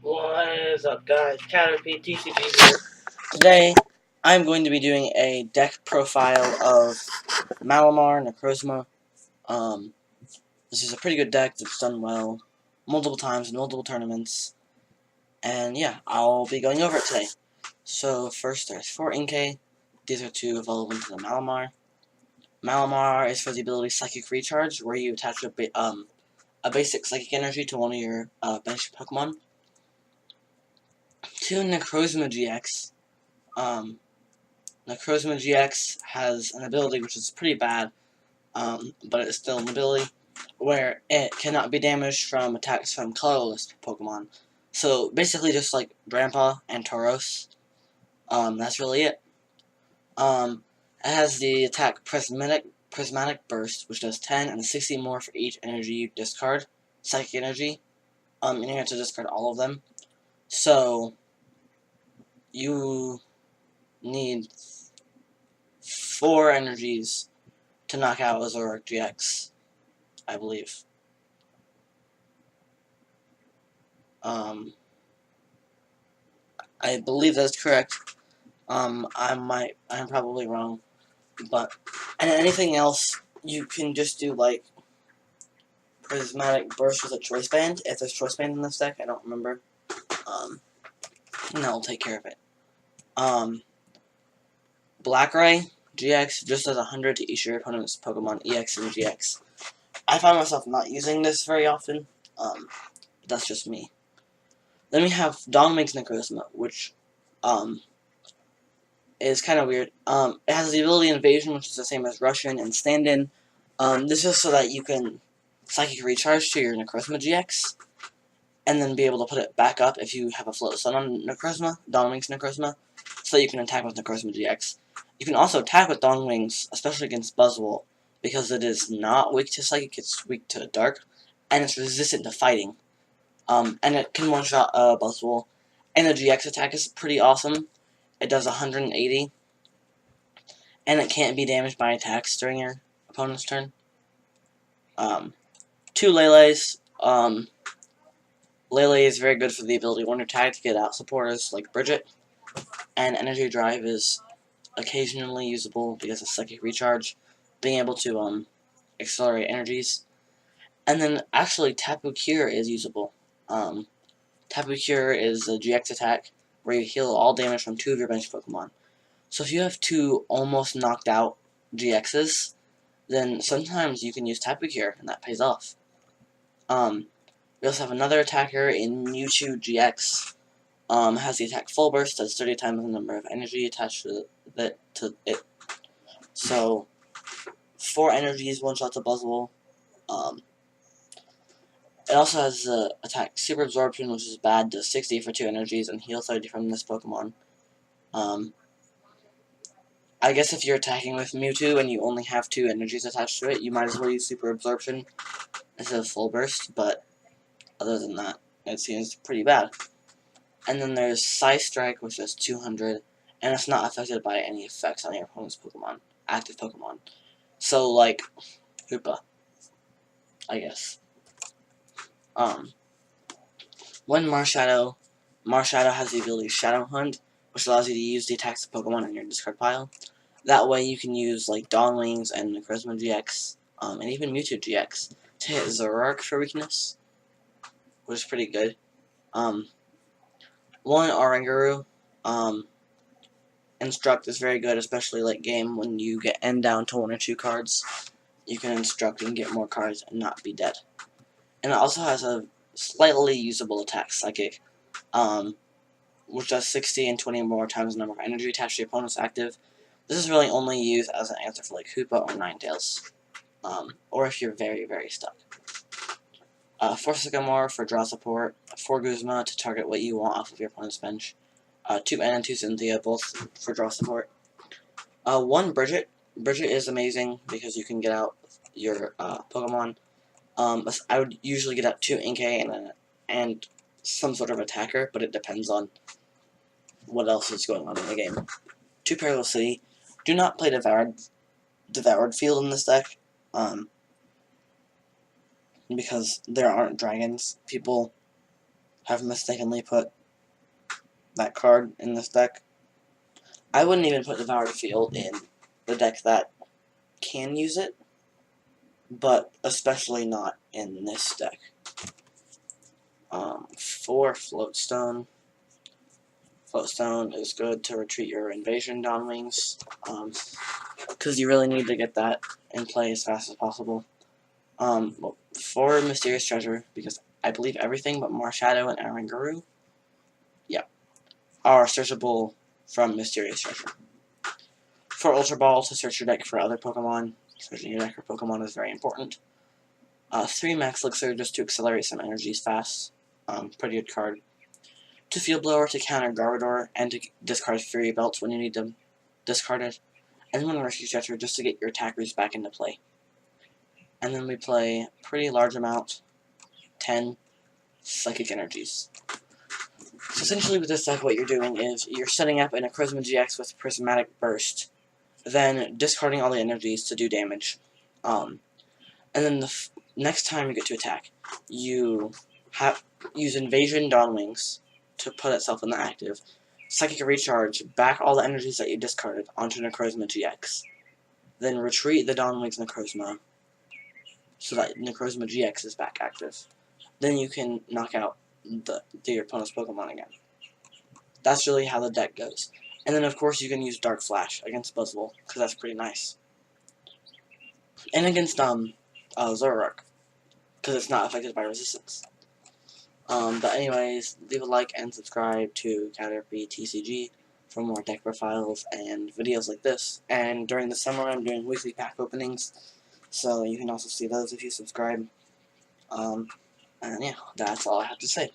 What is up, guys? Caterpie TCG here. Today, I'm going to be doing a deck profile of Malamar Necrozma. This is a pretty good deck that's done well multiple times in multiple tournaments. And yeah, I'll be going over it today. So first there's 4 Inkay. These are to evolve into the Malamar. Malamar is for the ability Psychic Recharge, where you attach a basic Psychic Energy to one of your bench Pokemon. 2 Necrozma GX. Necrozma GX has an ability which is pretty bad, but it's still an ability, where it cannot be damaged from attacks from colorless Pokemon. So basically just like Grandpa and Tauros, that's really it. It has the attack Prismatic Burst, which does 10 and 60 more for each energy you discard, Psychic Energy, and you have to discard all of them. So you need 4 energies to knock out Oranguru GX, I believe. I believe that's correct. I'm probably wrong, but and anything else you can just do like Prismatic Burst with a Choice Band. If there's Choice Band in this deck, I don't remember. And that'll take care of it. Blackray GX just does 100 to each of your opponent's Pokemon EX and GX. I find myself not using this very often. That's just me. Then we have Donwing's Necrozma, which is kind of weird. It has the ability Invasion, which is the same as Russian and Stand-In. This is so that you can Psychic Recharge to your Necrozma GX, and then be able to put it back up if you have a Float Sun on Necrozma, Donwing's Necrozma, so you can attack with Necrozma GX. You can also attack with Donwings, especially against Buzzwole, because it is not weak to Psychic, it's weak to Dark, and it's resistant to Fighting. And it can one-shot Buzzwole. And the GX attack is pretty awesome. It does 180. And it can't be damaged by attacks during your opponent's turn. 2 Lele's. Lele is very good for the ability Wonder Tag to get out supporters like Brigette. And Energy Drive is occasionally usable because of Psychic Recharge, being able to accelerate energies. And then actually Tapu Cure is usable. Tapu Cure is a GX attack where you heal all damage from 2 of your bench Pokemon. So if you have 2 almost knocked out GXs, then sometimes you can use Tapu Cure, and that pays off. We also have another attacker in Mewtwo GX. Has the attack Full Burst, does 30 times the number of energy attached to it. So 4 energies, 1 shot to Buzzwole. It also has the attack Super Absorption, which is bad, does 60 for 2 energies, and heal 30 from this Pokemon. I guess if you're attacking with Mewtwo and you only have 2 energies attached to it, you might as well use Super Absorption instead of Full Burst, but other than that, it seems pretty bad. And then there's Psy Strike, which does 200, and it's not affected by any effects on your opponent's Pokemon, active Pokemon. So, like, Hoopa, I guess. When Marshadow has the ability Shadow Hunt, which allows you to use the attacks of Pokemon in your discard pile. That way you can use like Donwings and Necrozma GX, and even Mewtwo GX to hit Zoroark for weakness, which is pretty good. 1 Oranguru, Instruct is very good, especially late game when you get end down to 1 or 2 cards. You can Instruct and get more cards and not be dead. And it also has a slightly usable attack, Psychic, which does 60 and 20 more times the number of energy attached to your opponent's active. This is really only used as an answer for like Hoopa or Ninetales, or if you're very, very stuck. 4 Sycamore for draw support, 4 Guzma to target what you want off of your opponent's bench, 2 N and 2 Cynthia, both for draw support. 1 Brigette. Brigette is amazing because you can get out your Pokemon. I would usually get out 2 Inkay and some sort of attacker, but it depends on what else is going on in the game. 2 Parallel City. Do not play Devoured Field in this deck, because there aren't dragons. People have mistakenly put that card in this deck. I wouldn't even put Devoured Field in the deck that can use it, but especially not in this deck. 4 Floatstone. Floatstone is good to retreat your Invasion Dawnwings, because you really need to get that in play as fast as possible. 4 Mysterious Treasure, because I believe everything but Marshadow and Oranguru, are searchable from Mysterious Treasure. 4 Ultra Ball to search your deck for other Pokemon. Searching your deck for Pokemon is very important. 3 Max Elixir just to accelerate some energies fast. Pretty good card. 2 Field Blower to counter Gardevoir and to discard Fury Belts when you need to discard it. And 1 Rescue Stretcher just to get your attackers back into play. And then we play a pretty large amount, 10 Psychic Energies. So essentially with this deck, what you're doing is you're setting up a Necrozma GX with Prismatic Burst, then discarding all the energies to do damage. And then the next time you get to attack, you use Invasion Dawnwings to put itself in the active. Psychic Recharge, back all the energies that you discarded onto Necrozma GX. Then retreat the Dawnwings Necrozma so that Necrozma GX is back active. Then you can knock out your opponent's Pokemon again. That's really how the deck goes. And then of course you can use Dark Flash against Buzzwole, because that's pretty nice. And against Zoroark, because it's not affected by resistance. But anyways, leave a like and subscribe to Caterpie TCG for more deck profiles and videos like this. And during the summer I'm doing weekly pack openings, so you can also see those if you subscribe. And yeah, that's all I have to say.